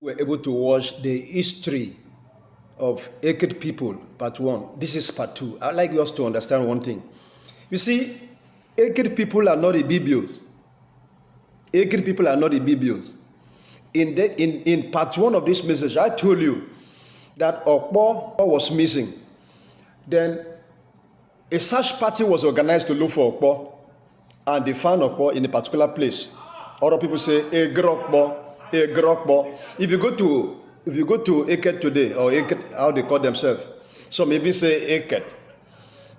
We're able to watch the history of Eket people, part one. This is part two. I'd like us to understand one thing. You see, Eket people are not Ibibios. Eket people are not Ibibios. In part one of this message, I told you that Okpo was missing. Then a search party was organized to look for Okpo, and they found Okpo in a particular place. Other people say, Okpo. If you go to Eket today, or Eket, how they call themselves, some maybe say Eket,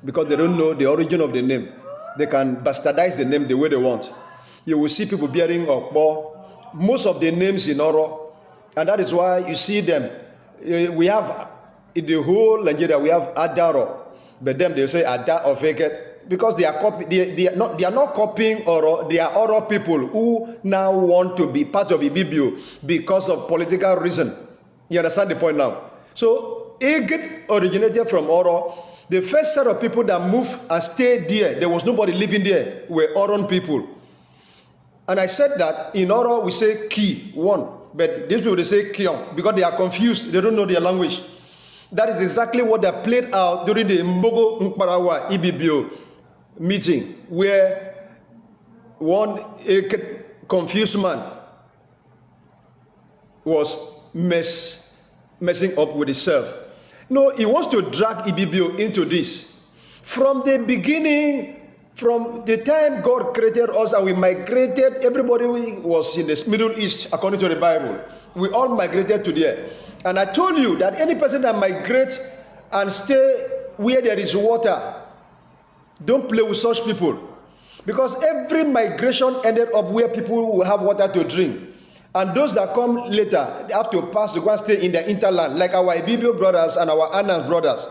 because they don't know the origin of the name. They can bastardize the name the way they want. You will see people bearing Okpo, most of the names in Oro, and that is why you see them. We have, in the whole Nigeria, we have Adaro, but them they say Ada of Eket, because they are not copying Oro. They are Oro people who now want to be part of Ibibio because of political reason. You understand the point now? So Eket originated from Oro. The first set of people that moved and stayed there was nobody living there, were Oron people. And I said that in Oro we say Ki, one, but these people they say Kion because they are confused. They don't know their language. That is exactly what they played out during the Mbogo Mparawa Ibibio meeting, where one confused man was messing up with himself. No, he wants to drag Ibibio into this. From the beginning, from the time God created us and we migrated, everybody was in the Middle East according to the Bible. We all migrated to there. And I told you that any person that migrates and stay where there is water, don't play with such people, because every migration ended up where people will have water to drink, and those that come later have to pass to go and stay in the interland, like our Ibibio brothers and our Anan brothers.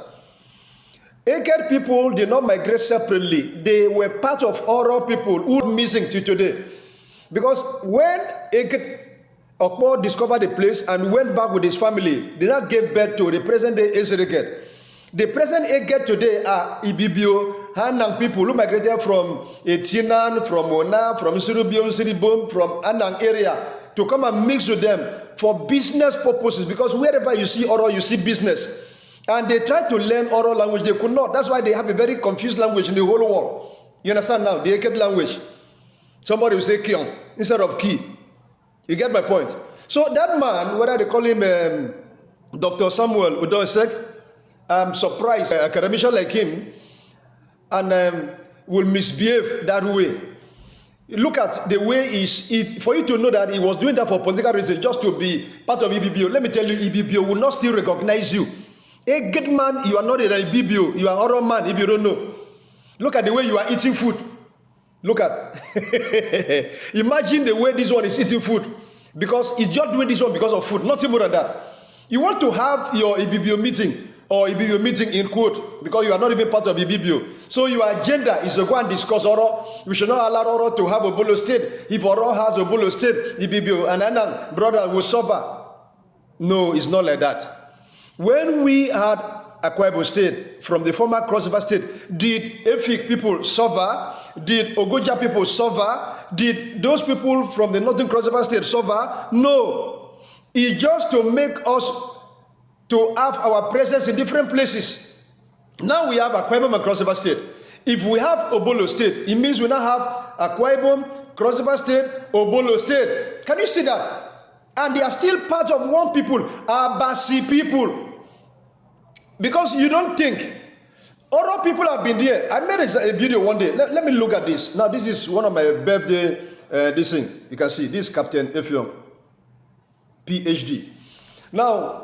Eket people did not migrate separately. They were part of Oro people who are missing till today, because when Eket Okpo discovered the place and went back with his family, they now gave birth to the present day Eket. The present Eket today are Ibibio, Hanang people who migrated from Etinan, from Ona, from Sirubium, Siribum, from Anang area to come and mix with them for business purposes, because wherever you see Oro, you see business. And they tried to learn Oro language, they could not. That's why they have a very confused language in the whole world. You understand now? The Eket language. Somebody will say Kion instead of Ki. You get my point? So that man, whether they call him Dr. Samuel Udosek, I'm surprised an academician like him and will misbehave that way. Look at the way for you to know that he was doing that for political reasons, just to be part of Ibibio. Let me tell you, Ibibio will not still recognize you. A good man, you are not an Ibibio, you are an Oro man if you don't know. Look at the way you are eating food. Look at. Imagine the way this one is eating food, because he's just doing this one because of food, nothing more than that. You want to have your Ibibio meeting, or Ibibio meeting in quote, because you are not even part of Ibibio. So your agenda is to go and discuss Oro. We should not allow Oro to have Obolo State. If Oro has Obolo State, Ibibio and Anang brother will suffer. No, it's not like that. When we had Akwa Ibom State from the former Cross River State, did Efik people suffer? Did Ogoja people suffer? Did those people from the Northern Cross River State suffer? No. It's just to make us to have our presence in different places. Now we have Akwa Ibom and Cross River State. If we have Obolo State, it means we now have Akwa Ibom, Cross River State, Obolo State. Can you see that? And they are still part of one people, Abasi people. Because you don't think, Oro people have been there. I made a video one day. Let me look at this. Now this is one of my birthday, this thing. You can see, this Captain Effiong, PhD. Now,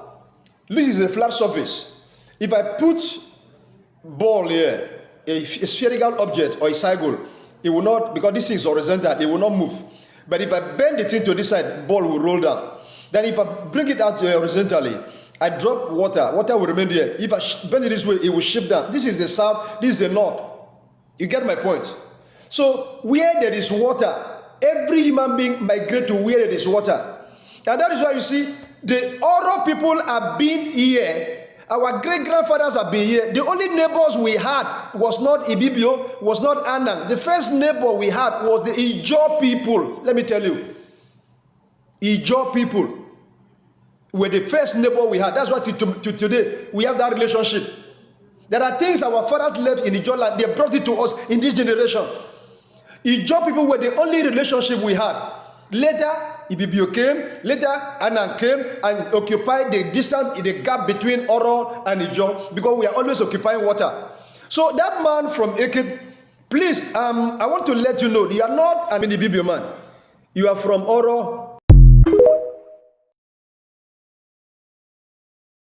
this is a flat surface. If I put ball here, a spherical object or a cycle, it will not, because this thing is horizontal, it will not move. But if I bend it into this side, ball will roll down. Then if I bring it out horizontally, I drop water, water will remain there. If I bend it this way, it will shift down. This is the south, this is the north. You get my point? So where there is water, every human being migrates to where there is water. And that is why you see, the Oro people have been here. Our great-grandfathers have been here. The only neighbors we had was not Ibibio, was not Anang. The first neighbor we had was the Ijo people. Let me tell you. Ijo people. were the first neighbor we had. That's why to today we have that relationship. There are things our fathers left in Ijaw land, they brought it to us in this generation. Ijaw people were the only relationship we had. Later, Ibibio came, later Anang came and occupied the distance, the gap between Oro and Ijaw, because we are always occupying water. So that man from Eket, please, I want to let you know, you are not an Ibibio man. You are from Oro